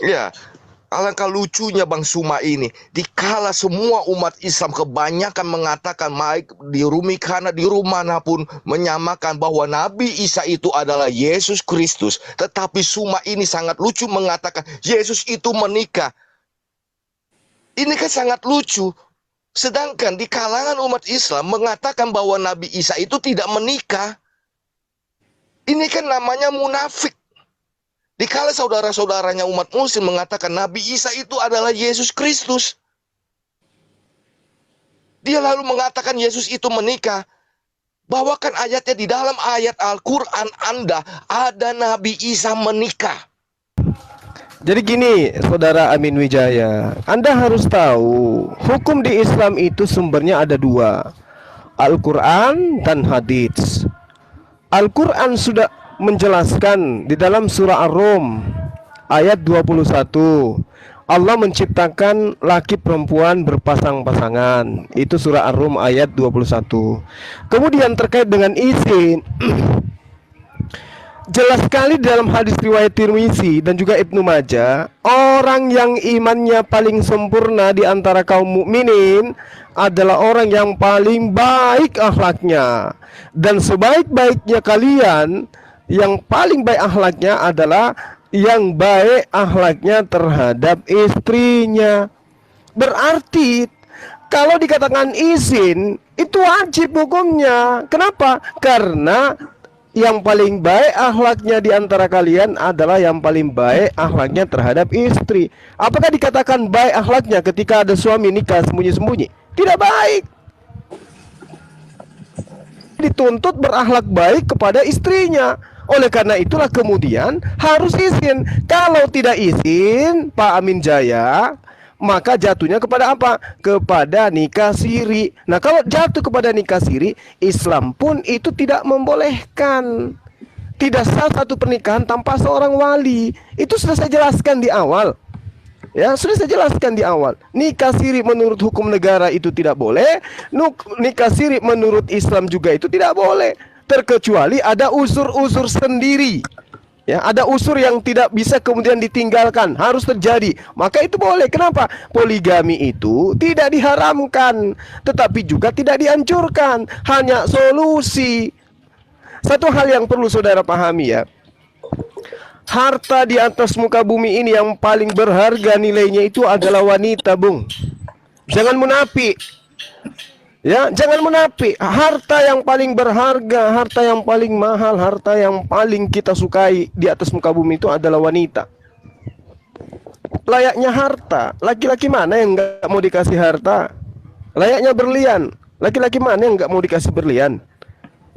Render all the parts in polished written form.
Ya, alangkah lucunya Bang Suma ini. Dikala semua umat Islam kebanyakan mengatakan, baik di Rumikana, di rumah manapun, menyamakan bahwa Nabi Isa itu adalah Yesus Kristus. Tetapi Suma ini sangat lucu mengatakan Yesus itu menikah. Ini kan sangat lucu. Sedangkan di kalangan umat Islam mengatakan bahwa Nabi Isa itu tidak menikah. Ini kan namanya munafik. Dikala saudara-saudaranya umat muslim mengatakan Nabi Isa itu adalah Yesus Kristus, dia lalu mengatakan Yesus itu menikah. Bawakan ayatnya, di dalam ayat Al-Quran Anda ada Nabi Isa menikah. Jadi gini, Saudara Amin Wijaya, Anda harus tahu, hukum di Islam itu sumbernya ada dua, Al-Quran dan hadits. Al-Quran sudah menjelaskan di dalam surah Ar-Rum ayat 21, Allah menciptakan laki perempuan berpasang-pasangan. Itu surah Ar-Rum ayat 21. Kemudian terkait dengan izin, jelas sekali dalam hadis riwayat Tirmizi dan juga Ibnu Majah, orang yang imannya paling sempurna di antara kaum mukminin adalah orang yang paling baik akhlaknya. Dan sebaik-baiknya kalian, yang paling baik akhlaknya adalah yang baik akhlaknya terhadap istrinya. Berarti kalau dikatakan izin itu wajib hukumnya. Kenapa? Karena yang paling baik akhlaknya di antara kalian adalah yang paling baik akhlaknya terhadap istri. Apakah dikatakan baik akhlaknya ketika ada suami nikah sembunyi-sembunyi? Tidak baik. Dituntut berakhlak baik kepada istrinya. Oleh karena itulah kemudian harus izin. Kalau tidak izin, Pak Amin Jaya, maka jatuhnya kepada apa? Kepada nikah siri. Nah, kalau jatuh kepada nikah siri, Islam pun itu tidak membolehkan. Tidak sah satu pernikahan tanpa seorang wali. Itu sudah saya jelaskan di awal. Ya, sudah saya jelaskan di awal. Nikah siri menurut hukum negara itu tidak boleh. Nikah siri menurut Islam juga itu tidak boleh. Terkecuali ada unsur-unsur sendiri. Ya, ada unsur yang tidak bisa kemudian ditinggalkan, harus terjadi. Maka itu boleh. Kenapa? Poligami itu tidak diharamkan, tetapi juga tidak dianjurkan. Hanya solusi. Satu hal yang perlu saudara pahami ya. Harta di atas muka bumi ini yang paling berharga nilainya itu adalah wanita, Bung. Jangan munafik. Ya, jangan munafik. Harta yang paling berharga, harta yang paling mahal, harta yang paling kita sukai di atas muka bumi itu adalah wanita. Layaknya harta, laki-laki mana yang nggak mau dikasih harta? Layaknya berlian, laki-laki mana yang nggak mau dikasih berlian?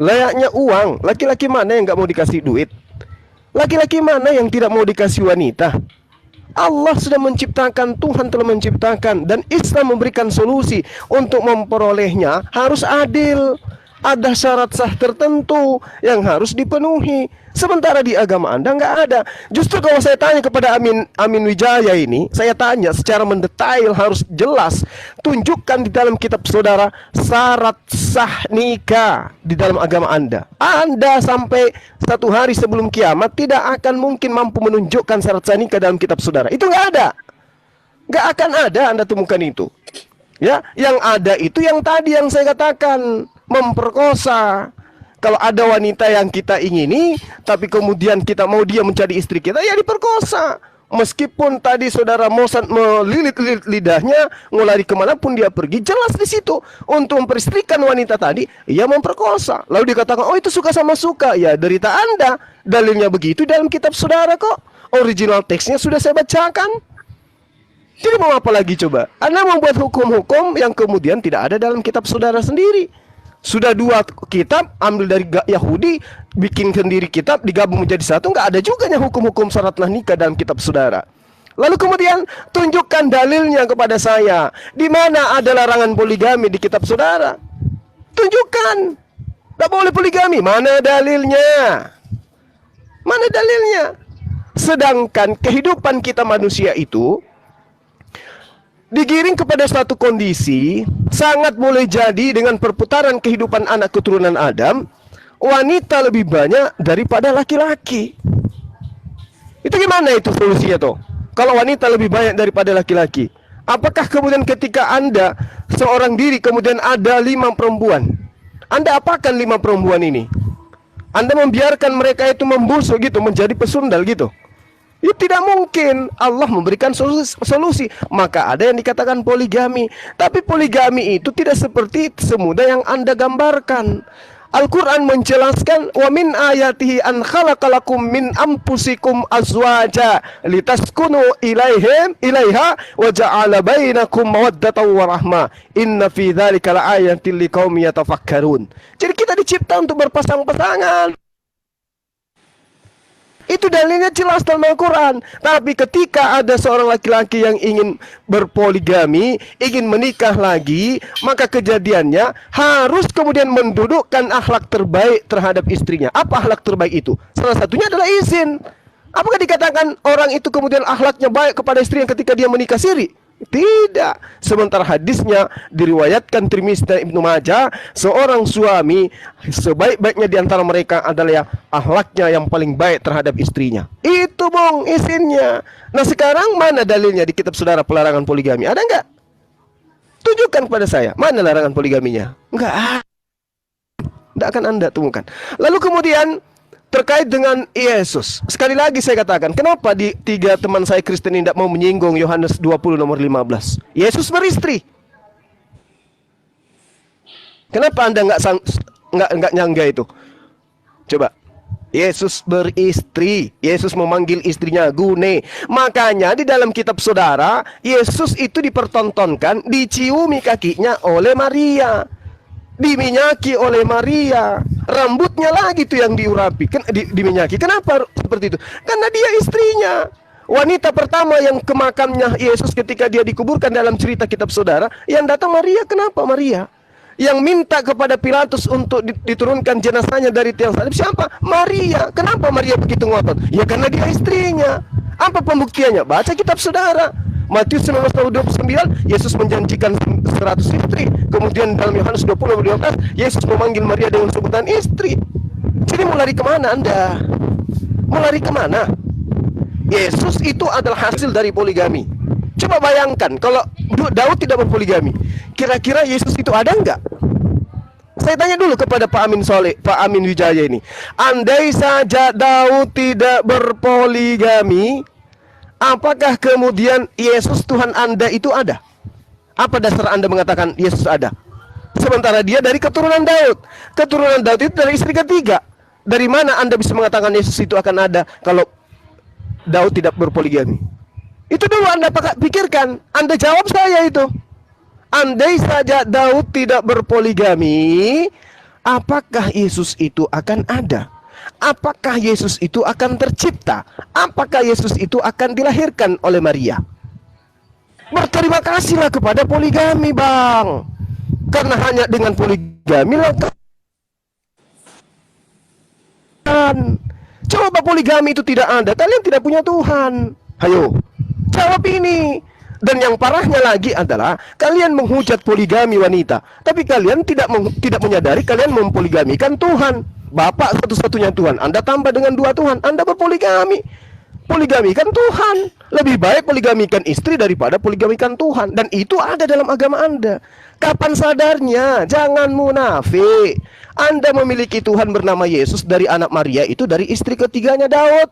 Layaknya uang, laki-laki mana yang nggak mau dikasih duit? Laki-laki mana yang tidak mau dikasih wanita? Allah sudah menciptakan, Tuhan telah menciptakan, dan Islam memberikan solusi. Untuk memperolehnya harus adil. Ada syarat sah tertentu yang harus dipenuhi. Sementara di agama Anda nggak ada. Justru kalau saya tanya kepada Amin Wijaya ini, saya tanya secara mendetail, harus jelas. Tunjukkan di dalam kitab saudara syarat sah nikah di dalam agama Anda. Anda sampai satu hari sebelum kiamat tidak akan mungkin mampu menunjukkan syarat sah nikah dalam kitab saudara. Itu nggak ada. Nggak akan ada Anda temukan itu. Ya, yang ada itu yang tadi yang saya katakan, memperkosa. Kalau ada wanita yang kita ingini, tapi kemudian kita mau dia menjadi istri kita, ya diperkosa. Meskipun tadi saudara Mossad melilit-lilit lidahnya, ngelari kemanapun dia pergi, jelas di situ. Untuk memperistrikan wanita tadi, ia memperkosa. Lalu dikatakan, oh itu suka sama suka. Ya derita Anda. Dalilnya begitu dalam kitab saudara kok. Original teksnya sudah saya bacakan. Jadi mau apa lagi coba? Anda membuat hukum-hukum yang kemudian tidak ada dalam kitab saudara sendiri. Sudah dua kitab, ambil dari Yahudi, bikin sendiri kitab, digabung menjadi satu. Nggak ada juga hukum-hukum syarat nikah dalam kitab saudara. Lalu kemudian tunjukkan dalilnya kepada saya. Di mana ada larangan poligami di kitab saudara? Tunjukkan. Nggak boleh poligami. Mana dalilnya? Mana dalilnya? Sedangkan kehidupan kita manusia itu digiring kepada suatu kondisi, sangat boleh jadi dengan perputaran kehidupan anak keturunan Adam, wanita lebih banyak daripada laki-laki. Itu gimana itu solusinya tuh? Kalau wanita lebih banyak daripada laki-laki, apakah kemudian ketika Anda seorang diri kemudian ada 5 perempuan, Anda apakan 5 perempuan ini? Anda membiarkan mereka itu membusuk gitu, menjadi pesundal gitu? Ya tidak mungkin. Allah memberikan solusi. Maka ada yang dikatakan poligami. Tapi poligami itu tidak seperti semudah yang Anda gambarkan. Al-Quran menjelaskan, wa min ayatihi an khalaqalakum min anfusikum azwaja litaskunu ilaiha wa ja'ala bainakum mawaddatan wa rahmah inna fi dzalika laayatin liqaumin yatafakkarun. Jadi kita dicipta untuk berpasang-pasangan. Itu dalilnya jelas dalam Al-Quran. Tapi ketika ada seorang laki-laki yang ingin berpoligami, ingin menikah lagi, maka kejadiannya harus kemudian mendudukkan akhlak terbaik terhadap istrinya. Apa akhlak terbaik itu? Salah satunya adalah izin. Apakah dikatakan orang itu kemudian akhlaknya baik kepada istrinya ketika dia menikah siri? Tidak. Sementara hadisnya diriwayatkan Tirmidzi dan Ibnu Majah, seorang suami sebaik-baiknya di antara mereka adalah yang akhlaknya yang paling baik terhadap istrinya. Itu bong izinnya. Nah sekarang mana dalilnya di kitab saudara pelarangan poligami? Ada enggak? Tunjukkan kepada saya. Mana larangan poligaminya? Enggak. Tidak akan Anda temukan. Lalu kemudian terkait dengan Yesus, sekali lagi saya katakan, kenapa di 3 teman saya Kristen ini tidak mau menyinggung Yohanes 20 nomor 15? Yesus beristri. Kenapa Anda nggak nyangga itu? Coba. Yesus beristri. Yesus memanggil istrinya Gune. Makanya di dalam kitab saudara, Yesus itu dipertontonkan diciumi kakinya oleh Maria, diminyaki oleh Maria, rambutnya lagi tuh yang diurapi, diminyaki. Kenapa seperti itu? Karena dia istrinya. Wanita pertama yang ke makamnya Yesus ketika dia dikuburkan dalam cerita kitab saudara, yang datang Maria. Kenapa Maria? Yang minta kepada Pilatus untuk diturunkan jenazahnya dari tiang salib siapa? Maria. Kenapa Maria begitu ngotot? Ya karena dia istrinya. Apa pembuktiannya? Baca kitab saudara. Matius 19:29, Yesus menjanjikan 100 istri. Kemudian dalam Yohanes 20:12, Yesus memanggil Maria dengan sebutan istri. Jadi mau lari kemana Anda? Mau lari kemana? Yesus itu adalah hasil dari poligami. Coba bayangkan kalau Daud tidak berpoligami, kira-kira Yesus itu ada enggak? Saya tanya dulu kepada Pak Amin Soleh, Pak Amin Wijaya ini. Andai saja Daud tidak berpoligami, apakah kemudian Yesus Tuhan Anda itu ada? Apa dasar Anda mengatakan Yesus ada? Sementara dia dari keturunan Daud. Keturunan Daud itu dari istri ketiga. Dari mana Anda bisa mengatakan Yesus itu akan ada kalau Daud tidak berpoligami? Itu dulu Anda pikirkan. Anda jawab saya itu. Andai saja Daud tidak berpoligami, apakah Yesus itu akan ada? Apakah Yesus itu akan tercipta? Apakah Yesus itu akan dilahirkan oleh Maria? Berterima kasihlah kepada poligami, Bang. Karena hanya dengan poligami lah. Coba poligami itu tidak ada, kalian tidak punya Tuhan. Ayo, jawab ini. Dan yang parahnya lagi adalah kalian menghujat poligami wanita, tapi kalian tidak menyadari kalian mempoligamikan Tuhan. Bapak satu-satunya Tuhan, Anda tambah dengan 2 Tuhan, Anda berpoligami. Poligamikan Tuhan. Lebih baik poligamikan istri daripada poligamikan Tuhan. Dan itu ada dalam agama Anda. Kapan sadarnya? Jangan munafik. Anda memiliki Tuhan bernama Yesus dari anak Maria, itu dari istri ketiganya Daud.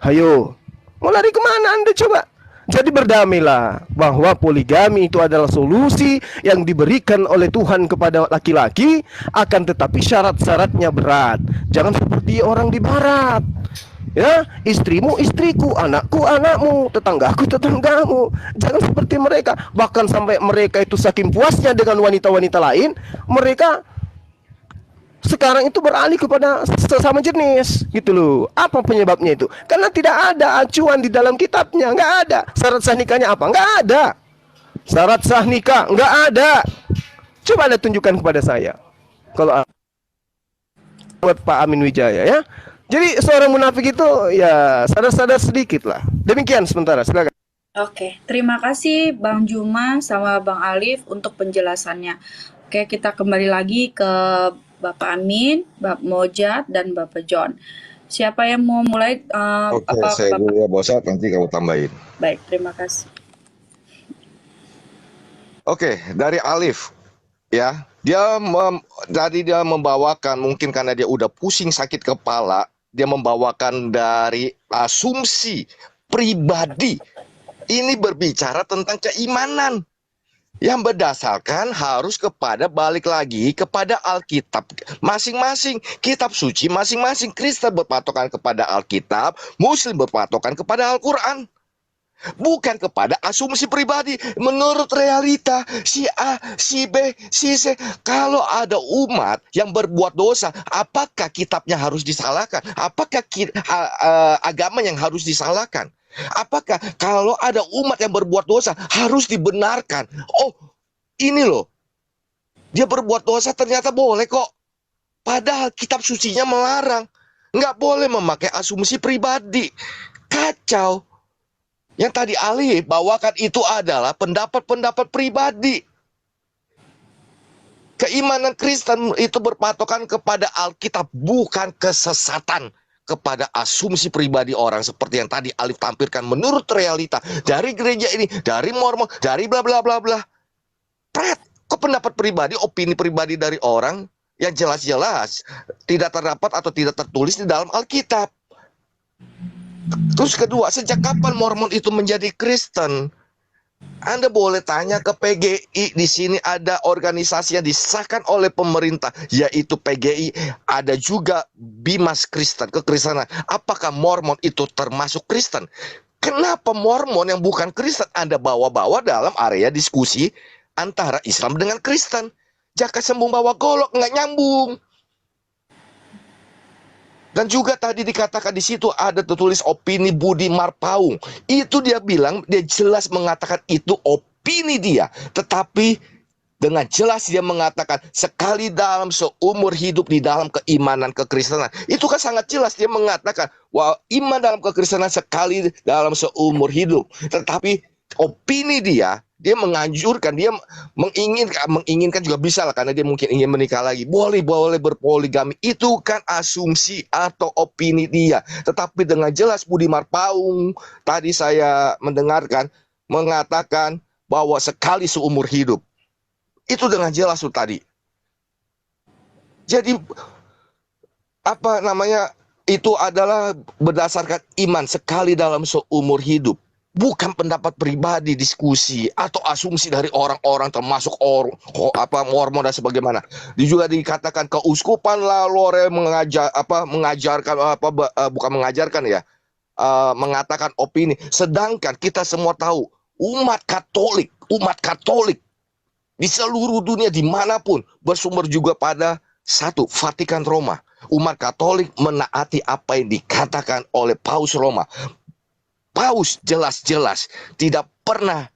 Ayo, mau lari kemana Anda coba? Jadi berdamailah bahwa poligami itu adalah solusi yang diberikan oleh Tuhan kepada laki-laki, akan tetapi syarat-syaratnya berat. Jangan seperti orang di barat. Ya, istrimu istriku, anakku anakmu, tetanggaku tetanggamu. Jangan seperti mereka. Bahkan sampai mereka itu saking puasnya dengan wanita-wanita lain, mereka sekarang itu beralih kepada sesama jenis gitu loh. Apa penyebabnya itu? Karena tidak ada acuan di dalam kitabnya. Nggak ada. Syarat sah nikahnya apa? Nggak ada. Syarat sah nikah nggak ada. Coba Anda tunjukkan kepada saya. Kalau buat Pak Amin Wijaya ya. Jadi seorang munafik itu ya sadar-sadar sedikit lah. Demikian sementara, silakan. Oke, terima kasih Bang Juma sama Bang Alif untuk penjelasannya. Oke, kita kembali lagi ke Bapak Amin, Bapak Mojad, dan Bapak John. Siapa yang mau mulai? Oke, Apa saya Bapak? dulu ya, Bosat, nanti kamu tambahin. Baik, terima kasih. Oke, dari Alif ya. Tadi dia membawakan, mungkin karena dia udah pusing sakit kepala, dia membawakan dari asumsi pribadi. Ini berbicara tentang keimanan yang berdasarkan harus balik lagi kepada Alkitab masing-masing, kitab suci masing-masing. Kristen berpatokan kepada Alkitab, Muslim berpatokan kepada Al-Quran, bukan kepada asumsi pribadi menurut realita si A, si B, si C. Kalau ada umat yang berbuat dosa, apakah kitabnya harus disalahkan? Apakah agama yang harus disalahkan? Apakah kalau ada umat yang berbuat dosa harus dibenarkan? Oh, ini loh, dia berbuat dosa ternyata boleh kok. Padahal kitab sucinya melarang. Nggak boleh memakai asumsi pribadi. Kacau. Yang tadi Ali bawakan itu adalah pendapat-pendapat pribadi. Keimanan Kristen itu berpatokan kepada Alkitab, bukan kesesatan kepada asumsi pribadi orang seperti yang tadi Alif tampilkan menurut realita dari gereja ini, dari Mormon, dari bla bla bla bla. Kok pendapat pribadi, opini pribadi dari orang yang jelas-jelas tidak terdapat atau tidak tertulis di dalam Alkitab. Terus kedua, sejak kapan Mormon itu menjadi Kristen? Anda boleh tanya ke PGI. Di sini ada organisasi yang disahkan oleh pemerintah, yaitu PGI. Ada juga Bimas Kristen, kekristenan. Apakah Mormon itu termasuk Kristen? Kenapa Mormon yang bukan Kristen Anda bawa-bawa dalam area diskusi antara Islam dengan Kristen? Jaka sembung bawa golok, nggak nyambung. Dan juga tadi dikatakan di situ ada tertulis opini Budi Marpaung. Itu dia bilang, dia jelas mengatakan itu opini dia. Tetapi dengan jelas dia mengatakan sekali dalam seumur hidup di dalam keimanan kekristenan. Itu kan sangat jelas dia mengatakan bahwa iman dalam kekristenan sekali dalam seumur hidup. Tetapi opini dia menganjurkan, dia menginginkan juga bisa lah, karena dia mungkin ingin menikah lagi. Boleh berpoligami. Itu kan asumsi atau opini dia. Tetapi dengan jelas Budi Marpaung tadi saya mendengarkan mengatakan bahwa sekali seumur hidup. Itu dengan jelas tuh tadi. Jadi apa namanya, itu adalah berdasarkan iman sekali dalam seumur hidup. Bukan pendapat pribadi, diskusi atau asumsi dari orang-orang termasuk Mormon dan sebagaimana. Dia juga dikatakan keuskupan La Lore mengajarkan bukan mengajarkan ya, mengatakan opini. Sedangkan kita semua tahu umat Katolik di seluruh dunia dimanapun bersumber juga pada satu, Vatikan Roma. Umat Katolik menaati apa yang dikatakan oleh Paus Roma. Paus jelas-jelas tidak pernah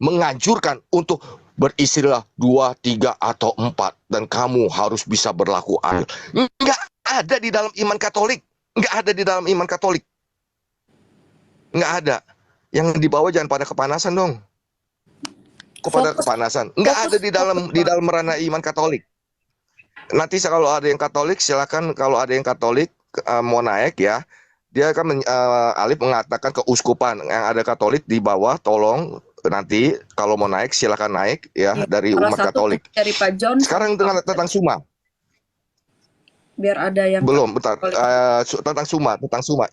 menganjurkan untuk beristilah 2, 3, atau 4 dan kamu harus bisa berlaku adil. Nggak ada di dalam iman Katolik. Nggak ada di dalam iman Katolik. Nggak ada. Yang dibawa jangan pada kepanasan dong. Kepada kepanasan. Nggak ada di dalam ranah iman Katolik. Nanti kalau ada yang Katolik, silakan, kalau ada yang Katolik mau naik ya. Dia kan Alif mengatakan keuskupan yang ada Katolik di bawah, tolong nanti kalau mau naik silakan naik ya, dari umat Katolik. Dari Pak John. Sekarang tentang Suma. Biar ada yang belum, bentar. Tentang Suma,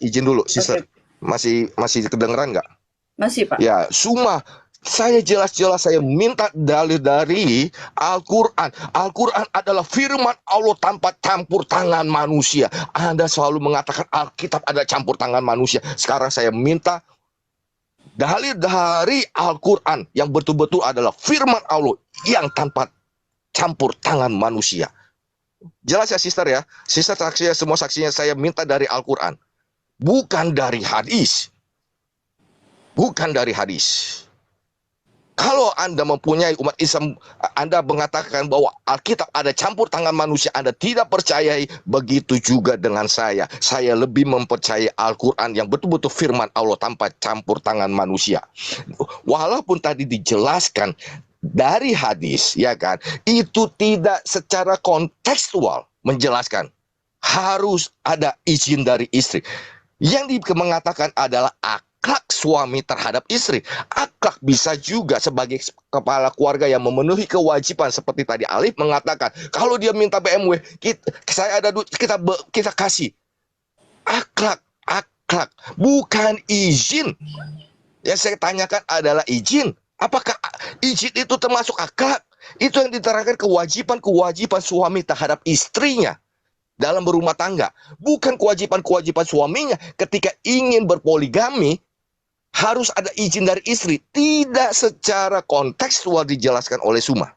izin dulu, sister. Okay. Masih kedengeran nggak? Masih, Pak. Ya, Suma. Saya jelas-jelas saya minta dalil dari Al-Quran. Al-Quran adalah firman Allah tanpa campur tangan manusia. Anda selalu mengatakan Alkitab ada campur tangan manusia. Sekarang saya minta dalil dari Al-Quran yang betul-betul adalah firman Allah yang tanpa campur tangan manusia. Jelas ya, sister ya? Sister saksinya, semua saksinya saya minta dari Al-Quran. Bukan dari hadis. Bukan dari hadis. Kalau Anda mempunyai umat Islam, Anda mengatakan bahwa Alkitab ada campur tangan manusia, Anda tidak percayai. Begitu juga dengan saya. Saya lebih mempercayai Al-Quran yang betul-betul firman Allah tanpa campur tangan manusia. Walaupun tadi dijelaskan dari hadis, ya kan, itu tidak secara kontekstual menjelaskan. harus ada izin dari istri. Yang mengatakan adalah akhlak suami terhadap istri. Akhlak bisa juga sebagai kepala keluarga yang memenuhi kewajiban, seperti tadi Alif mengatakan, kalau dia minta BMW, saya ada duit, kita kasih. Akhlak, bukan izin. Yang saya tanyakan adalah izin. Apakah izin itu termasuk akhlak? Itu yang diterangkan kewajiban suami terhadap istrinya dalam berumah tangga. Bukan kewajiban suaminya ketika ingin berpoligami harus ada izin dari istri. Tidak secara kontekstual dijelaskan oleh Suma.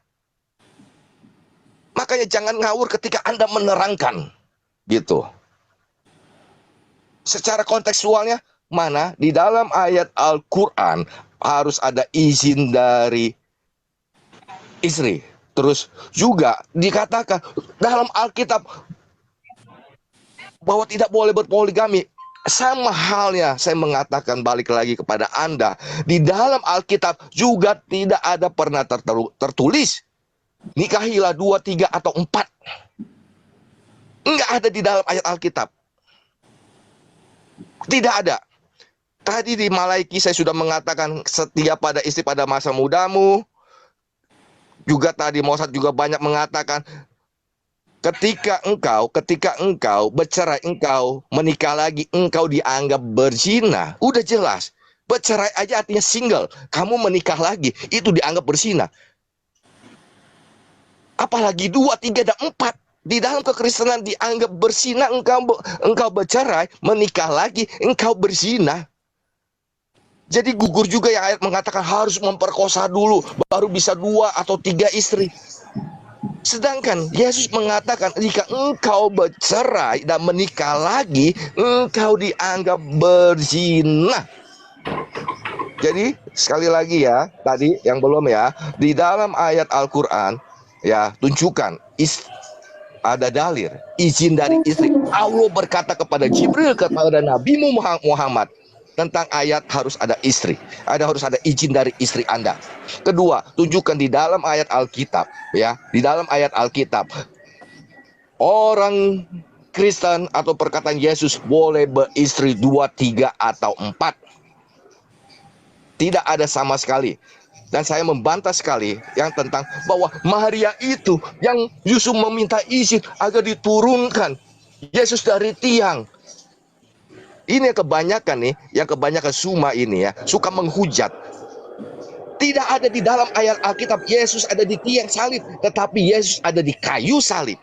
Makanya jangan ngawur ketika Anda menerangkan. Gitu. Secara kontekstualnya mana? Di dalam ayat Al-Quran harus ada izin dari istri. Terus juga dikatakan dalam Alkitab bahwa tidak boleh berpoligami. Sama halnya saya mengatakan balik lagi kepada Anda, di dalam Alkitab juga tidak ada pernah tertulis nikahilah 2, 3 atau 4. Enggak ada di dalam ayat Alkitab. Tidak ada. Tadi di Malaiki saya sudah mengatakan setia pada istri pada masa mudamu. Juga tadi Mosad juga banyak mengatakan ketika engkau bercerai, engkau menikah lagi, engkau dianggap berzina. Udah jelas. Bercerai aja artinya single. Kamu menikah lagi, itu dianggap berzina. Apalagi 2, 3, dan 4. Di dalam kekristenan dianggap berzina, engkau bercerai, menikah lagi, engkau berzina. Jadi gugur juga yang ayat mengatakan harus memperkosa dulu, baru bisa 2 atau 3 istri. Sedangkan Yesus mengatakan jika engkau bercerai dan menikah lagi, engkau dianggap berzina. Jadi sekali lagi ya, tadi yang belum ya, di dalam ayat Al-Quran ya tunjukkan ada dalil izin dari istri. Allah berkata kepada Jibril, kepada Nabi Muhammad tentang ayat harus ada istri, harus ada izin dari istri Anda. Kedua, tunjukkan di dalam ayat Alkitab ya, di dalam ayat Alkitab orang Kristen atau perkataan Yesus boleh beristri 2, 3 atau 4. Tidak ada sama sekali. Dan saya membantah sekali yang tentang bahwa Maria itu yang Yusuf meminta izin agar diturunkan Yesus dari tiang. Ini yang kebanyakan nih, yang kebanyakan Suma ini ya, suka menghujat. Tidak ada di dalam ayat Alkitab Yesus ada di tiang salib, tetapi Yesus ada di kayu salib.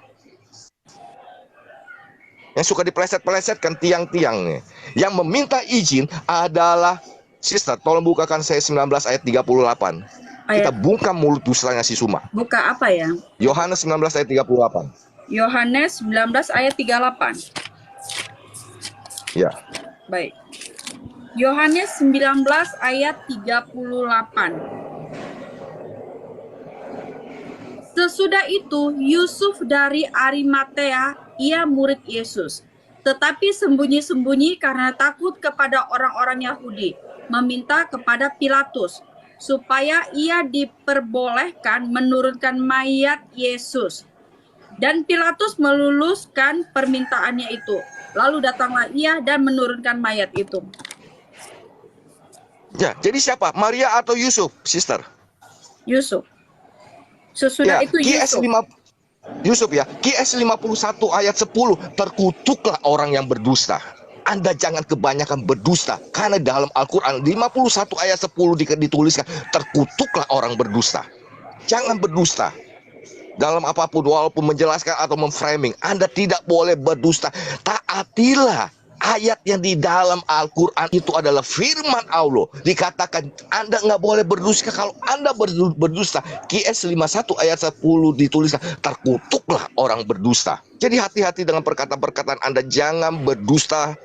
Yang suka dipeleset-pelesetkan tiang-tiangnya. Yang meminta izin adalah, Sister, tolong bukakan saya 19 ayat 38. Kita buka mulut dustanya si Suma. Buka apa ya? Yohanes 19 ayat 38. Yohanes 19 ayat 38. Ya. Baik. Yohanes 19 ayat 38. Sesudah itu Yusuf dari Arimatea, ia murid Yesus, tetapi sembunyi-sembunyi karena takut kepada orang-orang Yahudi, meminta kepada Pilatus supaya ia diperbolehkan menurunkan mayat Yesus. Dan Pilatus meluluskan permintaannya itu. Lalu datanglah ia dan menurunkan mayat itu. Ya, jadi siapa? Maria atau Yusuf, Sister? Yusuf. Sesudah ya, itu Yusuf. Yusuf ya. QS 51 ayat 10, terkutuklah orang yang berdusta. Anda jangan kebanyakan berdusta, karena dalam Al-Quran 51 ayat 10 dituliskan, terkutuklah orang berdusta. Jangan berdusta. Dalam apapun, walaupun menjelaskan atau memframing, Anda tidak boleh berdusta. Taatilah ayat yang di dalam Al-Quran itu adalah firman Allah. Dikatakan Anda nggak boleh berdusta. Kalau Anda berdusta, QS 51 ayat 10 dituliskan, terkutuklah orang berdusta. Jadi hati-hati dengan perkataan-perkataan Anda. Jangan berdusta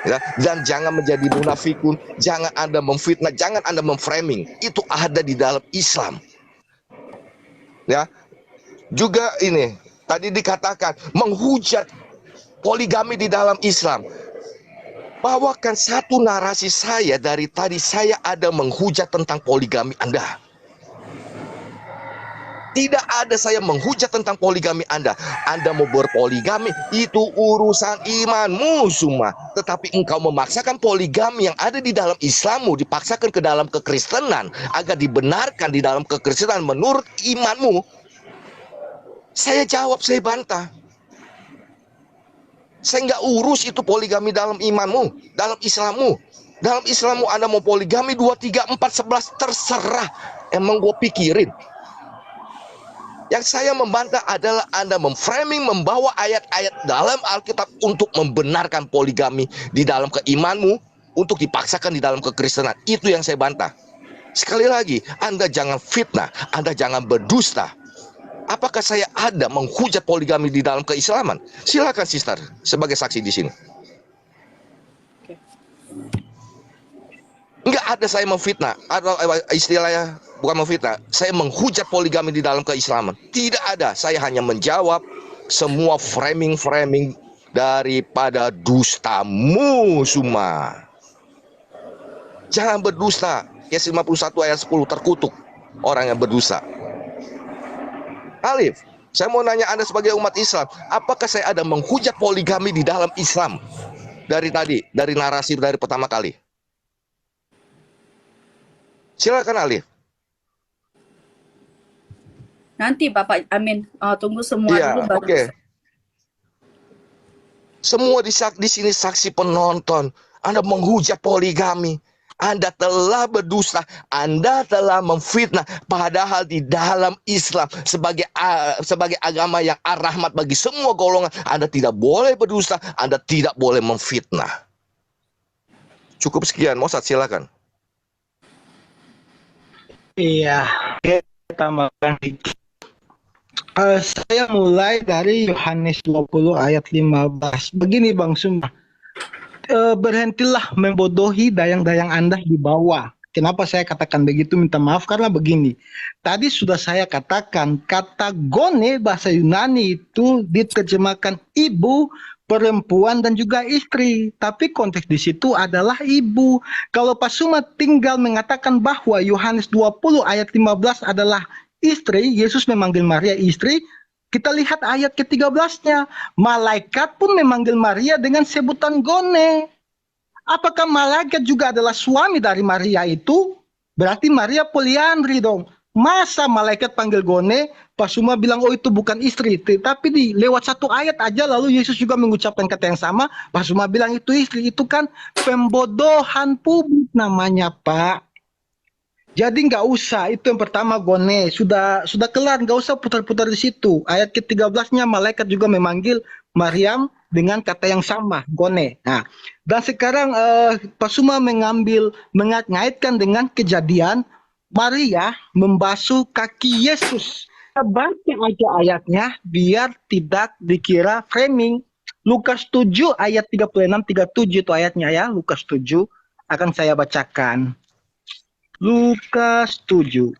ya, dan jangan menjadi munafikun. Jangan Anda memfitnah, jangan Anda memframing. Itu ada di dalam Islam. Ya. Juga ini tadi dikatakan menghujat poligami di dalam Islam. Bawakan satu narasi saya dari tadi, saya ada menghujat tentang poligami Anda. Tidak ada saya menghujat tentang poligami Anda. Anda mau berpoligami, itu urusan imanmu semua. Tetapi engkau memaksakan poligami yang ada di dalam Islammu, dipaksakan ke dalam kekristenan, agar dibenarkan di dalam kekristenan menurut imanmu. Saya jawab, saya bantah. Saya nggak urus itu poligami dalam imanmu, dalam Islammu. Dalam Islammu Anda mau poligami 2, 3, 4, 11, terserah. Emang gue pikirin. Yang saya membantah adalah Anda memframing, membawa ayat-ayat dalam Alkitab untuk membenarkan poligami di dalam keimanmu, untuk dipaksakan di dalam kekristenan. Itu yang saya bantah. Sekali lagi, Anda jangan fitnah, Anda jangan berdusta. Apakah saya ada menghujat poligami di dalam keislaman? Silakan sister sebagai saksi di sini. Enggak ada saya memfitnah, atau istilahnya bukan memfitnah, saya menghujat poligami di dalam keislaman. Tidak ada, saya hanya menjawab semua framing-framing daripada dustamu semua. Jangan berdusta. Kes 51 ayat 10, terkutuk orang yang berdusta. Alif, saya mau nanya Anda sebagai umat Islam, apakah saya ada menghujat poligami di dalam Islam? Dari tadi, dari narasi dari pertama kali. Silakan Alif. Nanti Bapak Amin, tunggu semua Iya, dulu baru. oke. Semua di sini saksi penonton. Anda menghujat poligami. Anda telah berdusta, Anda telah memfitnah, padahal di dalam Islam sebagai agama yang ar-rahmat bagi semua golongan, Anda tidak boleh berdusta, Anda tidak boleh memfitnah. Cukup sekian, Mosad silakan. Iya, tambahkan dikit. Saya mulai dari Yohanes 20 ayat 15. Begini Bang Suma, berhentilah membodohi dayang-dayang Anda di bawah. Kenapa saya katakan begitu? Minta maaf karena begini. Tadi sudah saya katakan kata gone bahasa Yunani itu diterjemahkan ibu, perempuan dan juga istri. Tapi konteks di situ adalah ibu. Kalau Pak Suma tinggal mengatakan bahwa Yohanes 20 ayat 15 adalah istri, Yesus memanggil Maria istri, kita lihat ayat ke-13-nya. Malaikat pun memanggil Maria dengan sebutan gone. Apakah malaikat juga adalah suami dari Maria itu? Berarti Maria poliandri dong. Masa malaikat panggil gone, Pak Suma bilang oh itu bukan istri. Tapi lewat satu ayat aja lalu Yesus juga mengucapkan kata yang sama. Pak Suma bilang itu istri. Itu kan pembodohan publik namanya Pak. Jadi nggak usah, itu yang pertama gone. Sudah kelar, nggak usah putar-putar di situ. Ayat ke-13-nya malaikat juga memanggil Maryam dengan kata yang sama, gone. Nah, dan sekarang Pak Suma mengaitkan dengan kejadian Maria membasuh kaki Yesus. Kita baca aja ayatnya biar tidak dikira framing. Lukas 7 ayat 36-37 itu ayatnya ya, Lukas 7 akan saya bacakan. Lukas 7.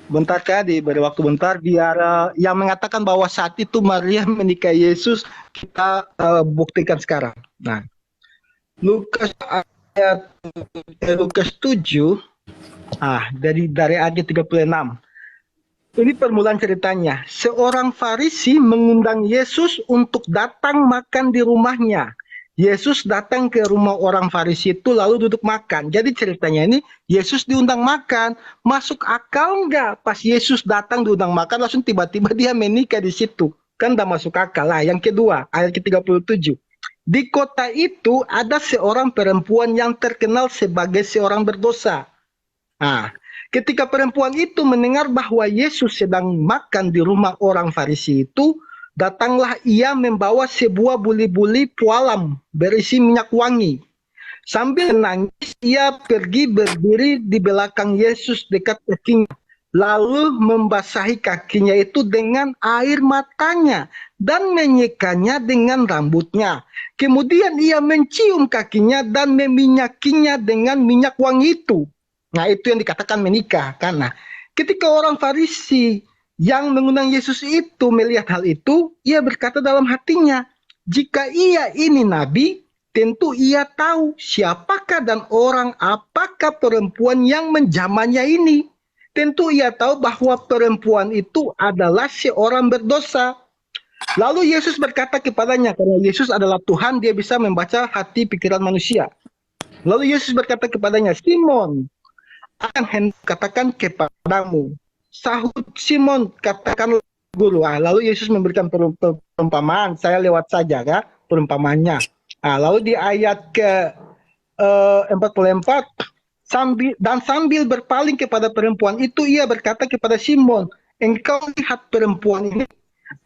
Bentar tadi, beri waktu bentar biar yang mengatakan bahwa saat itu Maria menikahi Yesus kita buktikan sekarang. Nah, Lukas 7 dari ayat 36. Ini permulaan ceritanya. Seorang Farisi mengundang Yesus untuk datang makan di rumahnya. Yesus datang ke rumah orang Farisi itu lalu duduk makan. Jadi ceritanya ini Yesus diundang makan. Masuk akal nggak? Pas Yesus datang diundang makan langsung tiba-tiba dia menikah di situ. Kan udah masuk akal lah. Yang kedua ayat ke-37. Di kota itu ada seorang perempuan yang terkenal sebagai seorang berdosa. Nah, ketika perempuan itu mendengar bahwa Yesus sedang makan di rumah orang Farisi itu, datanglah ia membawa sebuah buli-buli pualam berisi minyak wangi. Sambil menangis, ia pergi berdiri di belakang Yesus dekat kakinya. Lalu membasahi kakinya itu dengan air matanya dan menyekanya dengan rambutnya. Kemudian ia mencium kakinya dan meminyakinya dengan minyak wangi itu. Nah, itu yang dikatakan menikah. Karena ketika orang Farisi yang mengundang Yesus itu melihat hal itu, ia berkata dalam hatinya, jika ia ini nabi, tentu ia tahu siapakah dan orang apakah perempuan yang menjamannya ini. Tentu ia tahu bahwa perempuan itu adalah seorang berdosa. Lalu Yesus berkata kepadanya, karena Yesus adalah Tuhan, dia bisa membaca hati pikiran manusia. Lalu Yesus berkata kepadanya, Simon, akan hendak katakan kepadamu. Sahut Simon, katakanlah guru. Lalu Yesus memberikan perumpamaan, saya lewat saja ya perumpamaannya. Lalu di ayat ke 44, sambil berpaling kepada perempuan itu, ia berkata kepada Simon, engkau lihat perempuan ini,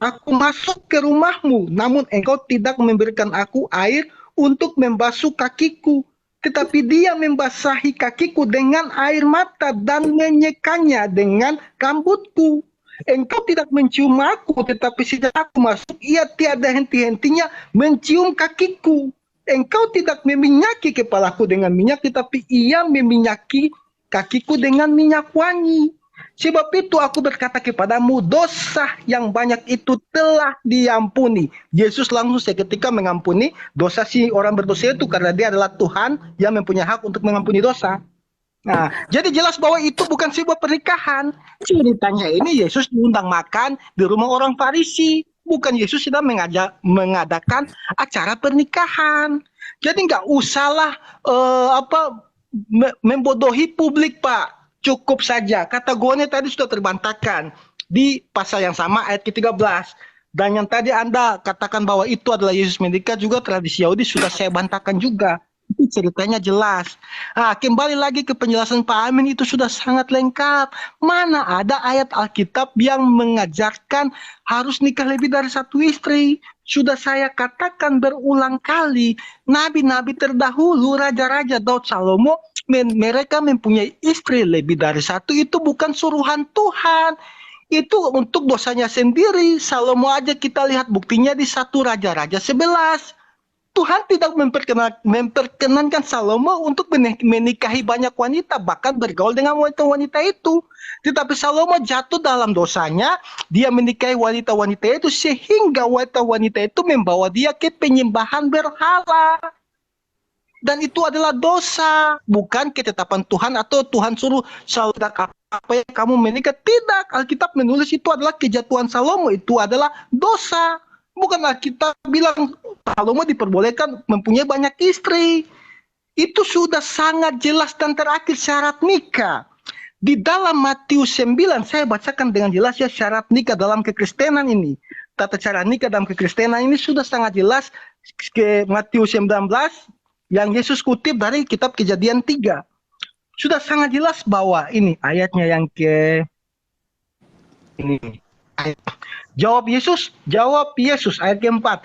aku masuk ke rumahmu, namun engkau tidak memberikan aku air untuk membasuh kakiku, tetapi dia membasahi kakiku dengan air mata dan menyekanya dengan rambutku. Engkau tidak mencium aku, tetapi sejak aku masuk, ia tiada henti-hentinya mencium kakiku. Engkau tidak meminyaki kepalaku dengan minyak, tetapi ia meminyaki kakiku dengan minyak wangi. Sebab itu aku berkata kepadamu, dosa yang banyak itu telah diampuni. Yesus langsung seketika mengampuni dosa si orang berdosa itu, karena dia adalah Tuhan yang mempunyai hak untuk mengampuni dosa. Nah, jadi jelas bahwa itu bukan sebuah pernikahan. Ceritanya ini Yesus diundang makan di rumah orang Farisi. Bukan Yesus sedang mengadakan acara pernikahan. Jadi nggak usahlah membodohi publik, Pak. Cukup saja. Kategorinya tadi sudah terbantahkan di pasal yang sama ayat ke-13. Dan yang tadi Anda katakan bahwa itu adalah Yesus menikah, juga tradisi Yahudi sudah saya bantahkan juga. Itu ceritanya jelas. Kembali lagi ke penjelasan Pak Amin, itu sudah sangat lengkap. Mana ada ayat Alkitab yang mengajarkan harus nikah lebih dari satu istri? Sudah saya katakan berulang kali, nabi-nabi terdahulu, raja-raja Daud, Salomo, mereka mempunyai istri lebih dari satu. Itu bukan suruhan Tuhan. Itu untuk dosanya sendiri. Salomo aja kita lihat buktinya di 1 Raja-Raja 11. Tuhan tidak memperkenankan Salomo untuk menikahi banyak wanita, bahkan bergaul dengan wanita-wanita itu. Tetapi Salomo jatuh dalam dosanya, dia menikahi wanita-wanita itu, sehingga wanita-wanita itu membawa dia ke penyembahan berhala. Dan itu adalah dosa, bukan ketetapan Tuhan atau Tuhan suruh Salomo apa yang kamu menikah. Tidak, Alkitab menulis itu adalah kejatuhan Salomo, itu adalah dosa. Bukanlah kita bilang Salomo diperbolehkan mempunyai banyak istri. Itu sudah sangat jelas. Dan terakhir syarat nikah. Di dalam Matius 9, saya bacakan dengan jelas ya syarat nikah dalam kekristenan ini. Tata cara nikah dalam kekristenan ini sudah sangat jelas. Ke Matius 19 yang Yesus kutip dari kitab Kejadian 3. Sudah sangat jelas bahwa ini ayatnya yang ke ini. Jawab Yesus ayat keempat.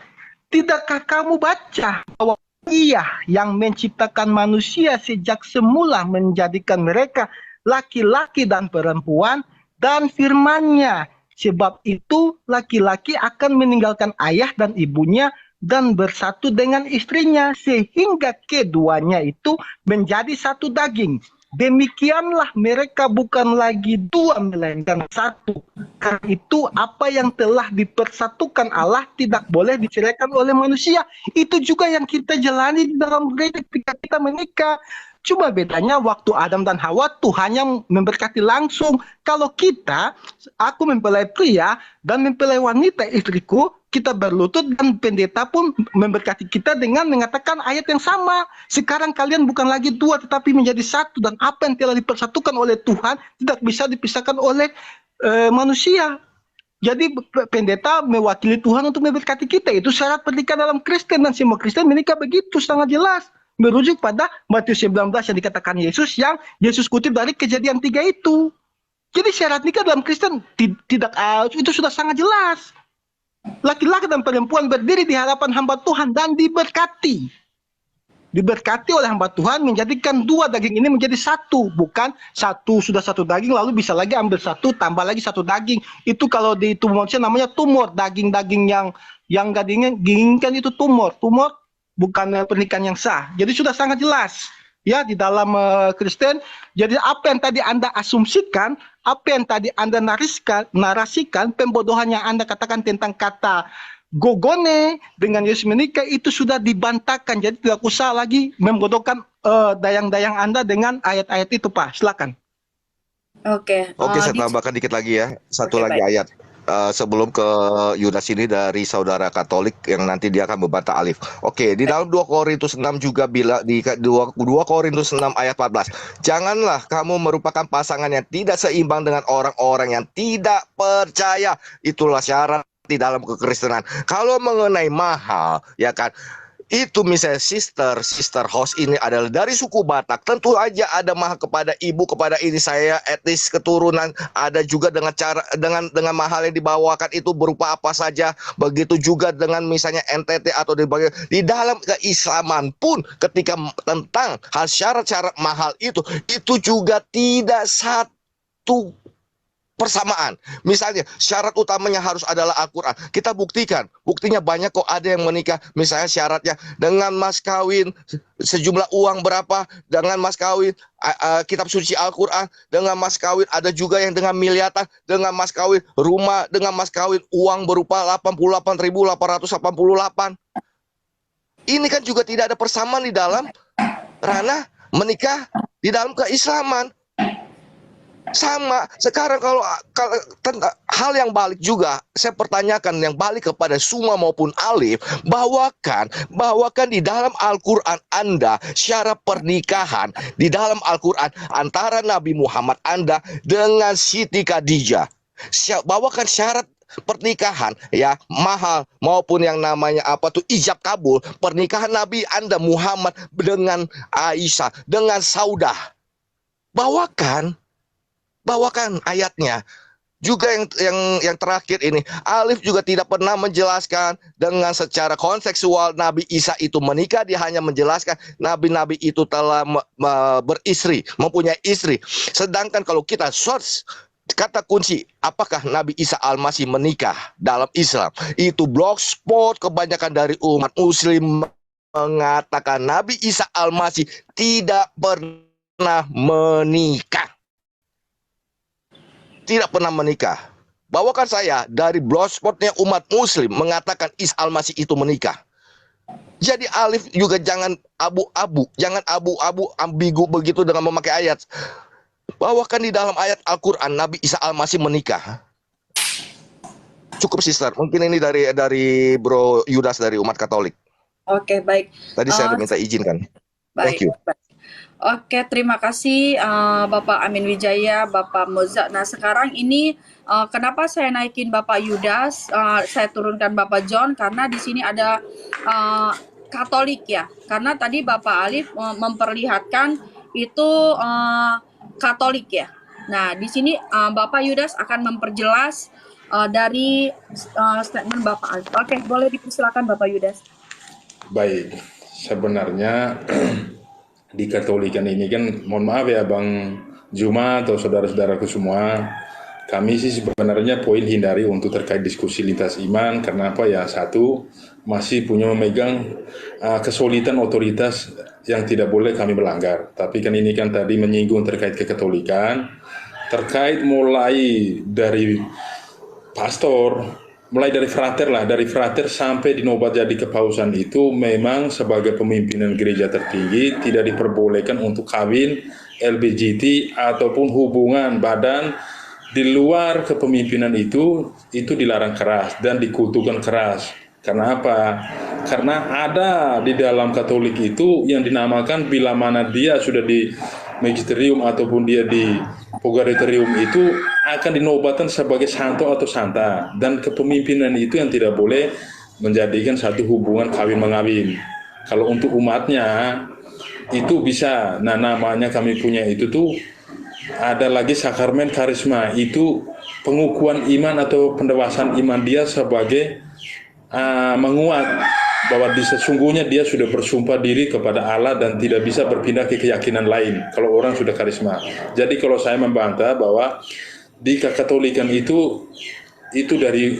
Tidakkah kamu baca bahwa Ia yang menciptakan manusia sejak semula menjadikan mereka laki-laki dan perempuan, dan firman-Nya, sebab itu laki-laki akan meninggalkan ayah dan ibunya dan bersatu dengan istrinya, sehingga keduanya itu menjadi satu daging. Demikianlah mereka bukan lagi dua melainkan satu. Karena itu apa yang telah dipersatukan Allah tidak boleh diceraikan oleh manusia. Itu juga yang kita jalani di dalam gereja ketika kita menikah. Cuma bedanya waktu Adam dan Hawa Tuhan yang memberkati langsung. Kalau kita, aku mempelai pria dan mempelai wanita istriku, kita berlutut dan pendeta pun memberkati kita dengan mengatakan ayat yang sama. Sekarang kalian bukan lagi dua tetapi menjadi satu, dan apa yang telah dipersatukan oleh Tuhan tidak bisa dipisahkan oleh manusia. Jadi pendeta mewakili Tuhan untuk memberkati kita. Itu syarat pernikahan dalam Kristen, dan semua Kristen menikah begitu sangat jelas. Merujuk pada Matius 19 yang dikatakan Yesus, yang Yesus kutip dari Kejadian 3 itu. Jadi syarat nikah dalam Kristen tidak itu sudah sangat jelas. Laki-laki dan perempuan berdiri di hadapan hamba Tuhan dan diberkati. Diberkati oleh hamba Tuhan menjadikan dua daging ini menjadi satu. Bukan satu sudah satu daging lalu bisa lagi ambil satu tambah lagi satu daging. Itu kalau di tubuh manusia namanya tumor. Daging-daging yang gak diinginkan itu tumor. Tumor bukan pernikahan yang sah. Jadi sudah sangat jelas ya di dalam Kristen. Jadi apa yang tadi Anda asumsikan, apa yang tadi Anda narasikan, pembodohan yang Anda katakan tentang kata gogone dengan Yesus menikah, itu sudah dibantahkan. Jadi tidak usah lagi membodohkan dayang-dayang Anda dengan ayat-ayat itu, Pak. Silakan. Oke, Oke, saya di tambahkan dikit lagi ya. Satu oke lagi baik. ayat. Sebelum ke Yudas ini dari saudara Katolik yang nanti dia akan membantah Alif. Oke, di dalam 2 Korintus 6 juga bila di 2 Korintus 6 ayat 14. Janganlah kamu merupakan pasangan yang tidak seimbang dengan orang-orang yang tidak percaya. Itulah syarat di dalam kekristenan. Kalau mengenai mahal, ya kan, itu misalnya sister host ini adalah dari suku Batak, tentu aja ada mahal kepada ibu, kepada ini saya etnis keturunan, ada juga dengan cara dengan mahal yang dibawakan itu berupa apa saja. Begitu juga dengan misalnya NTT atau di dalam keislaman pun ketika tentang hal syarat-syarat mahal itu juga tidak satu persamaan. Misalnya syarat utamanya harus adalah Al-Quran. Kita buktikan, buktinya banyak kok ada yang menikah. Misalnya syaratnya dengan mas kawin sejumlah uang berapa, dengan mas kawin kitab suci Al-Quran, dengan mas kawin ada juga yang dengan miliatan, dengan mas kawin rumah, dengan mas kawin uang berupa 88.888. Ini kan juga tidak ada persamaan di dalam ranah menikah di dalam keislaman. Sama sekarang kalau hal yang balik juga saya pertanyakan, yang balik kepada Suma maupun Alif, bawakan di dalam Al-Quran Anda syarat pernikahan di dalam Al-Quran antara Nabi Muhammad Anda dengan Siti Khadijah. Bawakan syarat pernikahan ya, mahal maupun yang namanya apa tuh ijab kabul, pernikahan Nabi Anda Muhammad dengan Aisyah, dengan Saudah. Bawakan ayatnya. Juga yang terakhir ini, Alif juga tidak pernah menjelaskan dengan secara kontekstual Nabi Isa itu menikah. Dia hanya menjelaskan nabi-nabi itu telah beristri, mempunyai istri. Sedangkan kalau kita search kata kunci apakah Nabi Isa Al-Masih menikah dalam Islam, itu blogspot kebanyakan dari umat muslim mengatakan Nabi Isa Al-Masih tidak pernah menikah. Tidak pernah menikah. Bawakan saya dari blogspotnya umat muslim mengatakan Isa Al-Masih itu menikah. Jadi Alif juga jangan abu-abu, jangan abu-abu ambigu begitu dengan memakai ayat. Bawakan di dalam ayat Al-Quran Nabi Isa Al-Masih menikah. Cukup sister, mungkin ini dari Bro Yudas dari umat Katolik. Oke, baik. Tadi saya minta izin kan. Thank you. Baik. Oke, terima kasih Bapak Amin Wijaya, Bapak Moza. Nah, sekarang ini kenapa saya naikin Bapak Yudas, saya turunkan Bapak John, karena di sini ada Katolik ya. Karena tadi Bapak Alif memperlihatkan itu Katolik ya. Nah, di sini Bapak Yudas akan memperjelas dari statement Bapak Alif. Oke, boleh dipersilakan Bapak Yudas. Baik, sebenarnya di Katolikan ini kan, mohon maaf ya Bang Juma atau saudara-saudaraku semua, kami sih sebenarnya poin hindari untuk terkait diskusi lintas iman, karena apa ya, satu, masih punya memegang kesulitan otoritas yang tidak boleh kami melanggar. Tapi kan ini kan tadi menyinggung terkait kekatolikan, terkait mulai dari pastor, mulai dari frater lah, dari frater sampai dinobat jadi kepausan itu memang sebagai pemimpinan gereja tertinggi tidak diperbolehkan untuk kawin LGBT ataupun hubungan badan di luar kepemimpinan itu dilarang keras dan dikutukan keras. Karena apa? Karena ada di dalam Katolik itu yang dinamakan bila mana dia sudah di magisterium ataupun dia di pogariterium itu akan dinobatkan sebagai santo atau santa, dan kepemimpinan itu yang tidak boleh menjadikan satu hubungan kawin mengawin. Kalau untuk umatnya itu bisa, nah namanya kami punya itu tuh ada lagi sakramen karisma, itu pengukuhan iman atau pendewasaan iman dia sebagai menguat bahwa sesungguhnya dia sudah bersumpah diri kepada Allah dan tidak bisa berpindah ke keyakinan lain kalau orang sudah karisma. Jadi kalau saya membantah bahwa di Katolikan itu dari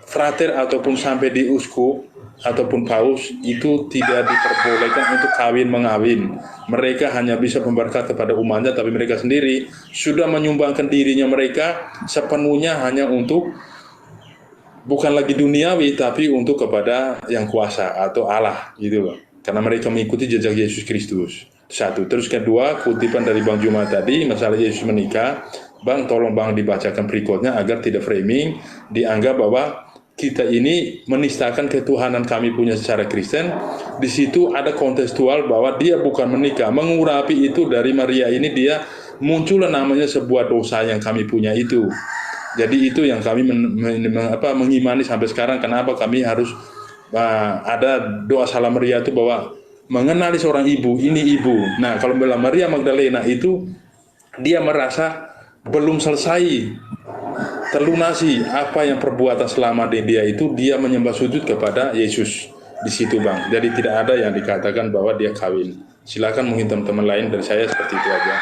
frater ataupun sampai di uskup ataupun paus itu tidak diperbolehkan untuk kawin mengawin. Mereka hanya bisa memberkat kepada umatnya, tapi mereka sendiri sudah menyumbangkan dirinya mereka sepenuhnya hanya untuk bukan lagi duniawi, tapi untuk kepada yang kuasa atau Allah gitu loh. Karena mereka mengikuti jejak Yesus Kristus. Satu. Terus kedua, kutipan dari Bang Juma tadi, masalah Yesus menikah. Bang, tolong Bang dibacakan berikutnya agar tidak framing dianggap bahwa kita ini menistakan ketuhanan kami punya secara Kristen. Di situ ada kontekstual bahwa dia bukan menikah. Mengurapi itu dari Maria ini dia muncul namanya sebuah dosa yang kami punya itu. Jadi itu yang kami mengimani sampai sekarang. Kenapa kami harus ada doa salam Maria itu bahwa mengenali seorang ibu, ini ibu. Nah, kalau Maria Magdalena itu dia merasa belum selesai terlunasi apa yang perbuatan selama dia itu, dia menyembah sujud kepada Yesus di situ, Bang. Jadi tidak ada yang dikatakan bahwa dia kawin. Silakan mungkin teman-teman lain, dari saya seperti itu aja.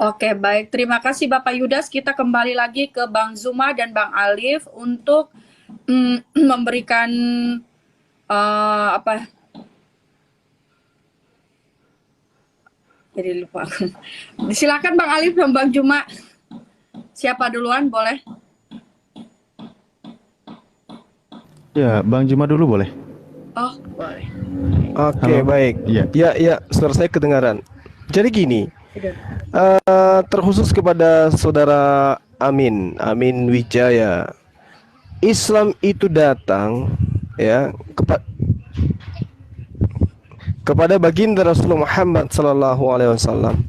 Oke, baik. Terima kasih Bapak Yudas. Kita kembali lagi ke Bang Zuma dan Bang Alif untuk memberikan jadi lupa. Silakan Bang Alif dan Bang Zuma. Siapa duluan, boleh? Ya, Bang Juma dulu boleh. Oh, boleh. Oke, Halo. baik. Iya. Ya, suara saya kedengaran. Jadi gini, terkhusus kepada saudara Amin Wijaya, Islam itu datang ya kepada baginda Rasulullah Muhammad SAW.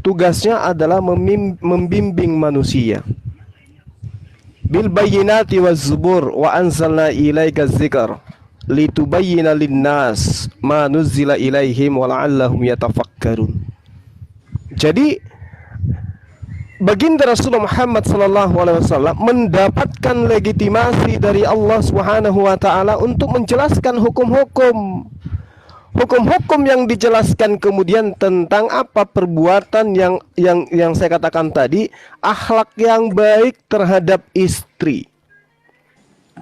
Tugasnya adalah membimbing manusia. Bil bayyinati waz zubur wa anzalna ilaika dzikr litubayyana linnas ma nuzila ilaihim wa la'allahum yatafakkarun. Jadi baginda Rasulullah Muhammad SAW mendapatkan legitimasi dari Allah Subhanahu wa taala untuk menjelaskan hukum-hukum yang dijelaskan kemudian tentang apa perbuatan yang saya katakan tadi, akhlak yang baik terhadap istri.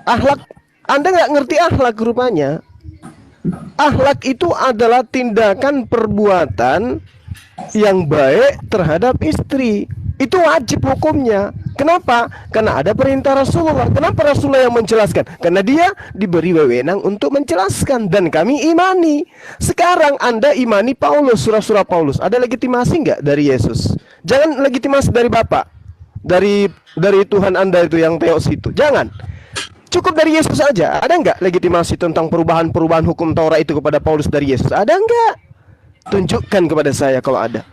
Akhlak, Anda nggak ngerti akhlak rupanya. Akhlak itu adalah tindakan perbuatan yang baik terhadap istri. Itu wajib hukumnya. Kenapa? Karena ada perintah Rasulullah. Kenapa Rasulullah yang menjelaskan? Karena dia diberi wewenang untuk menjelaskan dan kami imani. Sekarang Anda imani Paulus, surah-surah Paulus. Ada legitimasi nggak dari Yesus? Jangan legitimasi dari Bapak, dari Tuhan Anda itu yang Theos itu. Jangan. Cukup dari Yesus aja. Ada nggak legitimasi tentang perubahan hukum Taurat itu kepada Paulus dari Yesus? Ada nggak? Tunjukkan kepada saya kalau ada.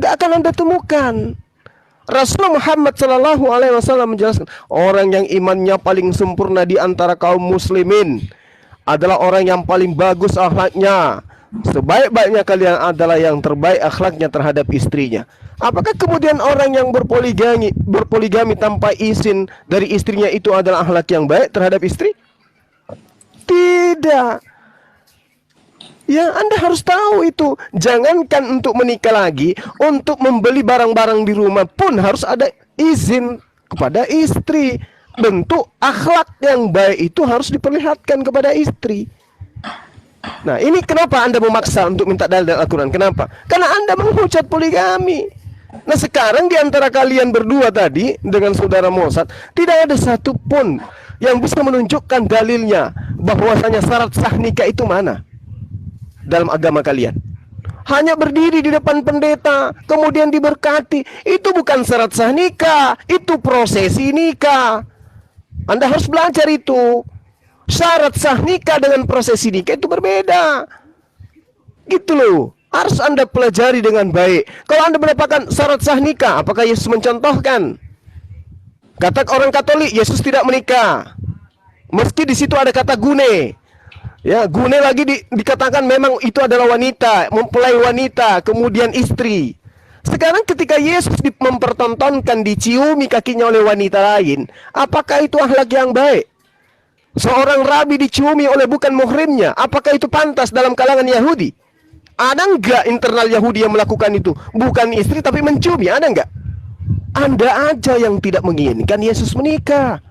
Nggak akan Anda temukan. Rasulullah Muhammad SAW menjelaskan, orang yang imannya paling sempurna di antara kaum muslimin adalah orang yang paling bagus akhlaknya. Sebaik-baiknya kalian adalah yang terbaik akhlaknya terhadap istrinya. Apakah kemudian orang yang berpoligami tanpa izin dari istrinya itu adalah akhlak yang baik terhadap istri? Tidak. Ya, Anda harus tahu itu. Jangankan untuk menikah lagi, untuk membeli barang-barang di rumah pun harus ada izin kepada istri. Bentuk akhlak yang baik itu harus diperlihatkan kepada istri. Nah, ini kenapa Anda memaksa untuk minta dalil dari Al-Quran? Kenapa? Karena Anda menghujat poligami. Nah, sekarang di antara kalian berdua tadi dengan saudara Mossad, tidak ada satupun yang bisa menunjukkan dalilnya bahwasanya syarat sah nikah itu mana dalam agama kalian. Hanya berdiri di depan pendeta kemudian diberkati, itu bukan syarat sah nikah, itu prosesi nikah. Anda harus belajar itu. Syarat sah nikah dengan prosesi nikah itu berbeda. Gitu loh. Harus Anda pelajari dengan baik. Kalau Anda mendapatkan syarat sah nikah, apakah Yesus mencontohkan? Kata orang Katolik, Yesus tidak menikah. Meski di situ ada kata gune. Ya, gune lagi dikatakan memang itu adalah wanita, mempelai wanita, kemudian istri. Sekarang ketika Yesus mempertontonkan diciumi kakinya oleh wanita lain, apakah itu akhlak yang baik? Seorang rabi diciumi oleh bukan muhrimnya, apakah itu pantas dalam kalangan Yahudi? Ada enggak internal Yahudi yang melakukan itu? Bukan istri tapi menciumi, ada enggak? Anda aja yang tidak menginginkan Yesus menikah.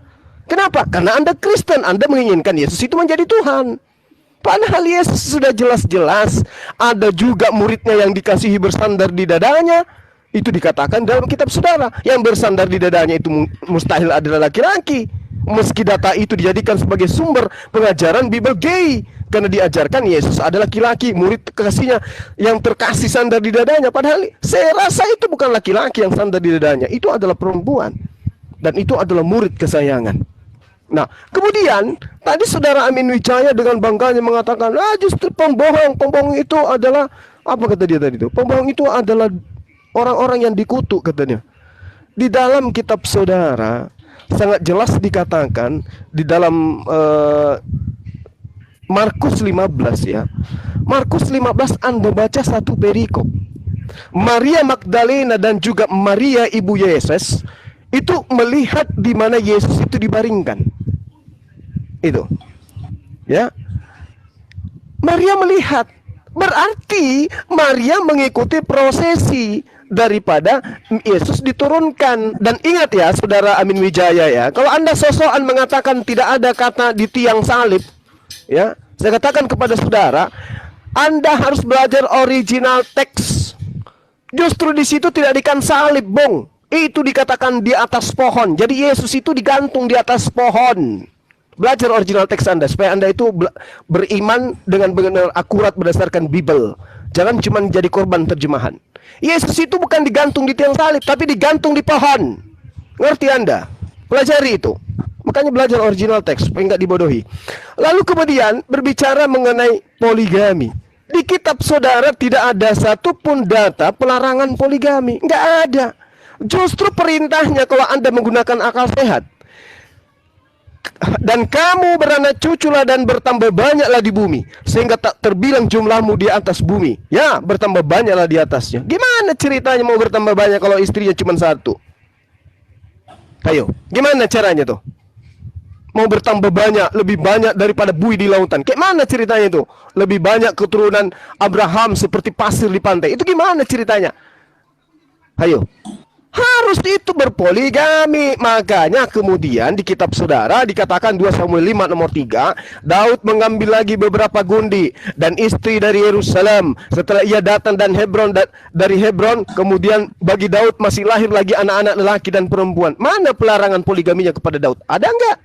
Kenapa? Karena Anda Kristen, Anda menginginkan Yesus itu menjadi Tuhan. Padahal Yesus sudah jelas-jelas ada juga muridnya yang dikasihi bersandar di dadanya. Itu dikatakan dalam kitab saudara. Yang bersandar di dadanya itu mustahil adalah laki-laki. Meski data itu dijadikan sebagai sumber pengajaran Bible gay, karena diajarkan Yesus adalah laki-laki, murid kekasihnya yang terkasih sandar di dadanya. Padahal saya rasa itu bukan laki-laki yang sandar di dadanya, itu adalah perempuan. Dan itu adalah murid kesayangan. Nah, kemudian tadi saudara Amin Wijaya dengan bangganya mengatakan, justru pembohong itu adalah, apa kata dia tadi itu? Pembohong itu adalah orang-orang yang dikutuk katanya. Di dalam kitab saudara sangat jelas dikatakan di dalam Markus 15 ya. Markus 15 Anda baca satu perikop. Maria Magdalena dan juga Maria ibu Yesus itu melihat di mana Yesus itu dibaringkan. Itu. Ya. Maria melihat. Berarti Maria mengikuti prosesi daripada Yesus diturunkan. Dan ingat ya saudara Amin Wijaya ya, kalau Anda sosokan mengatakan tidak ada kata di tiang salib, ya, saya katakan kepada saudara, Anda harus belajar original teks. Justru di situ tidak dikatakan salib, bong. Itu dikatakan di atas pohon. Jadi Yesus itu digantung di atas pohon. Belajar original teks Anda supaya Anda itu beriman dengan benar akurat berdasarkan Bible. Jangan cuma jadi korban terjemahan. Yesus itu bukan digantung di tiang salib, tapi digantung di pohon. Ngerti Anda? Pelajari itu. Makanya belajar original teks supaya nggak dibodohi. Lalu kemudian berbicara mengenai poligami. Di kitab saudara tidak ada satupun data pelarangan poligami. Nggak ada. Justru perintahnya kalau Anda menggunakan akal sehat. Dan kamu beranak cuculah dan bertambah banyaklah di bumi, sehingga tak terbilang jumlahmu di atas bumi. Ya, bertambah banyaklah di atasnya. Gimana ceritanya mau bertambah banyak kalau istrinya cuma satu? Ayo, gimana caranya tuh? Mau bertambah banyak, lebih banyak daripada buih di lautan. Kayak mana ceritanya itu? Lebih banyak keturunan Abraham seperti pasir di pantai. Itu gimana ceritanya? Ayo. Harus itu berpoligami. Makanya kemudian di kitab saudara dikatakan 2 Samuel 5 nomor 3, Daud mengambil lagi beberapa gundi dan istri dari Yerusalem. Setelah ia datang dan dari Hebron, kemudian bagi Daud masih lahir lagi anak-anak lelaki dan perempuan. Mana pelarangan poligaminya kepada Daud? Ada enggak?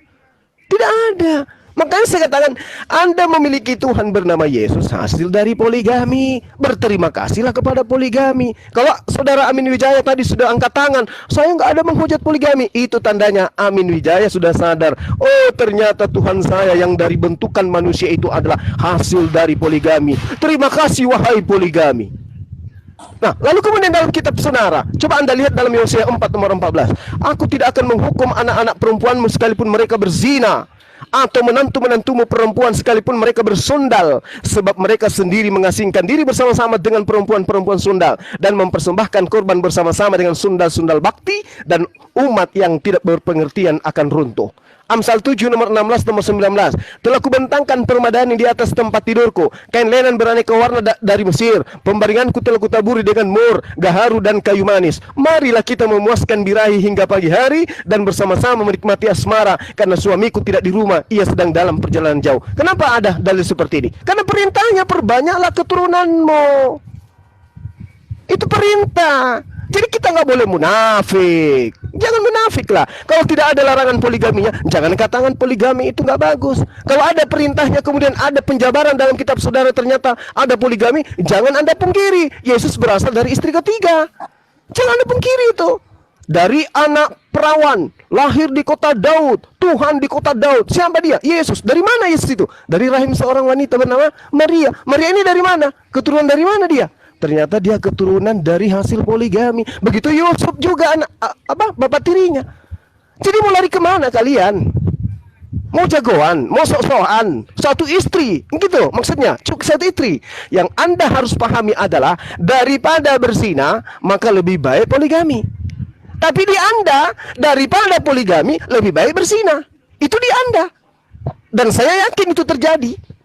Tidak ada. Makanya saya katakan, Anda memiliki Tuhan bernama Yesus hasil dari poligami. Berterima kasihlah kepada poligami. Kalau saudara Amin Wijaya tadi sudah angkat tangan, saya nggak ada menghujat poligami, itu tandanya Amin Wijaya sudah sadar, oh ternyata Tuhan saya yang dari bentukan manusia itu adalah hasil dari poligami. Terima kasih wahai poligami. Nah, lalu kemudian dalam kitab saudara, coba Anda lihat dalam Yosea 4 nomor 14. Aku tidak akan menghukum anak-anak perempuanmu sekalipun mereka berzina, atau menantu-menantumu perempuan sekalipun mereka bersundal, sebab mereka sendiri mengasingkan diri bersama-sama dengan perempuan-perempuan sundal dan mempersembahkan korban bersama-sama dengan sundal-sundal bakti, dan umat yang tidak berpengertian akan runtuh. Amsal 7 nomor 16 nomor 19. Telah kubentangkan permadani di atas tempat tidurku, kain lenan beraneka warna dari Mesir. Pembaringanku telah kutaburi dengan mur, gaharu dan kayu manis. Marilah kita memuaskan birahi hingga pagi hari dan bersama-sama menikmati asmara, karena suamiku tidak di rumah, ia sedang dalam perjalanan jauh. Kenapa ada dalil seperti ini? Karena perintahnya perbanyaklah keturunanmu. Itu perintah. Jadi kita nggak boleh munafik. Jangan munafik lah. Kalau tidak ada larangan poligaminya, jangan katakan poligami itu nggak bagus. Kalau ada perintahnya kemudian ada penjabaran dalam kitab saudara ternyata ada poligami, jangan Anda pungkiri. Yesus berasal dari istri ketiga. Jangan Anda pungkiri itu. Dari anak perawan, lahir di kota Daud, Tuhan di kota Daud. Siapa dia? Yesus. Dari mana Yesus itu? Dari rahim seorang wanita bernama Maria. Maria ini dari mana? Keturunan dari mana dia? Ternyata dia keturunan dari hasil poligami. Begitu Yusuf juga anak bapak tirinya. Jadi mau lari kemana kalian? Mau jagoan, mau sok-sokan, satu istri, gitu maksudnya, cukup satu istri. Yang Anda harus pahami adalah daripada berzina, maka lebih baik poligami. Tapi di Anda, daripada poligami, lebih baik berzina. Itu di Anda. Dan saya yakin itu terjadi.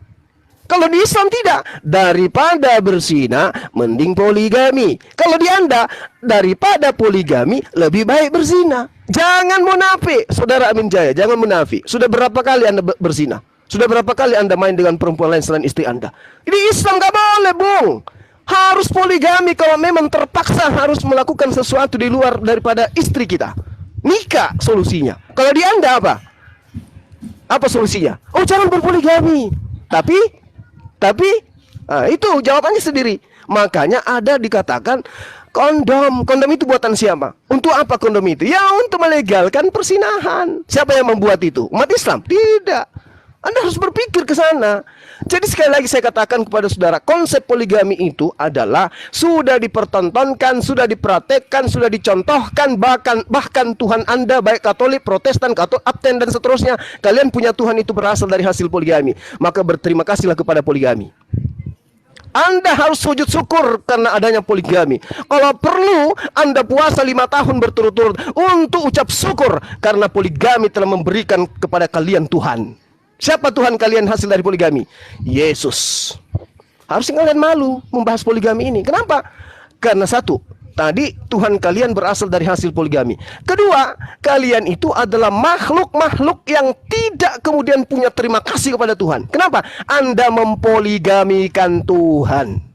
Kalau di Islam tidak, daripada berzina mending poligami. Kalau di Anda, daripada poligami lebih baik berzina. Jangan munafik, saudara Amin Jaya, jangan munafik. Sudah berapa kali Anda berzina? Sudah berapa kali Anda main dengan perempuan lain selain istri Anda? Di Islam nggak boleh, Bung. Harus poligami kalau memang terpaksa harus melakukan sesuatu di luar daripada istri kita. Nikah solusinya. Kalau di Anda apa? Apa solusinya? Oh, jangan berpoligami. Tapi itu jawabannya sendiri. Makanya ada dikatakan kondom. Kondom itu buatan siapa? Untuk apa kondom itu? Ya, untuk melegalkan persinahan. Siapa yang membuat itu? Umat Islam? Tidak. Anda harus berpikir ke sana. Jadi sekali lagi saya katakan kepada saudara, konsep poligami itu adalah sudah dipertontonkan, sudah dipraktekkan, sudah dicontohkan, bahkan Tuhan Anda baik Katolik, Protestan, Abten dan seterusnya, kalian punya Tuhan itu berasal dari hasil poligami. Maka berterima kasihlah kepada poligami. Anda harus sujud syukur karena adanya poligami. Kalau perlu Anda puasa 5 tahun berturut-turut untuk ucap syukur karena poligami telah memberikan kepada kalian Tuhan. Siapa Tuhan kalian hasil dari poligami? Yesus. Harusnya kalian malu membahas poligami ini. Kenapa? Karena satu, tadi Tuhan kalian berasal dari hasil poligami. Kedua, kalian itu adalah makhluk-makhluk yang tidak kemudian punya terima kasih kepada Tuhan. Kenapa? Anda mempoligamikan Tuhan.